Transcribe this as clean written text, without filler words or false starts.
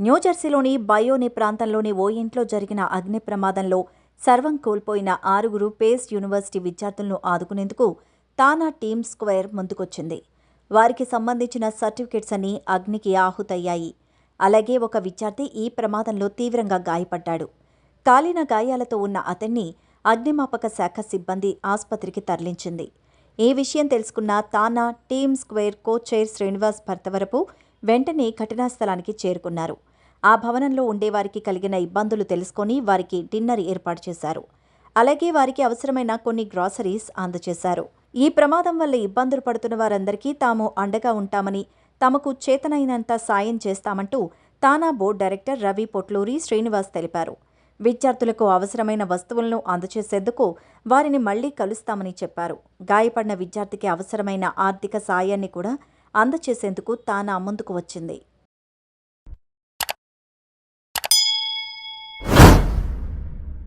న్యూజెర్సీలోని బయోనే ప్రాంతంలోని ఓ ఇంట్లో జరిగిన అగ్ని ప్రమాదంలో సర్వం కోల్పోయిన 6 పేస్ యూనివర్సిటీ విద్యార్థులను ఆదుకునేందుకు తానా టీమ్ స్క్వేర్ ముందుకొచ్చింది. వారికి సంబంధించిన సర్టిఫికెట్స్ అన్నీ అగ్నికి ఆహుతయ్యాయి. అలాగే ఒక విద్యార్థి ఈ ప్రమాదంలో తీవ్రంగా గాయపడ్డాడు. కాలిన గాయాలతో ఉన్న అతన్ని అగ్నిమాపక శాఖ సిబ్బంది ఆసుపత్రికి తరలించింది. ఈ విషయం తెలుసుకున్న తానా టీమ్ స్క్వేర్ కో-చైర్ శ్రీనివాస్ భర్తవరపు వెంటనే ఘటనా స్థలానికి చేరుకున్నారు. ఆ భవనంలో ఉండేవారికి కలిగిన ఇబ్బందులు తెలుసుకొని వారికి డిన్నర్ ఏర్పాటు చేశారు. అలాగే వారికి అవసరమైన కొన్ని గ్రాసరీస్ అందజేశారు. ఈ ప్రమాదం వల్ల ఇబ్బందులు పడుతున్న వారందరికీ తాము అండగా ఉంటామని, తమకు చేతనైనంత సాయం చేస్తామంటూ తానా బోర్డు డైరెక్టర్ రవి పొట్లూరి శ్రీనివాస్ తెలిపారు. విద్యార్థులకు అవసరమైన వస్తువులను అందజేసేందుకు వారిని మళ్లీ కలుస్తామని చెప్పారు. గాయపడిన విద్యార్థికి అవసరమైన ఆర్థిక సాయాన్ని కూడా అందజేసేందుకు తానా ముందుకు వచ్చింది.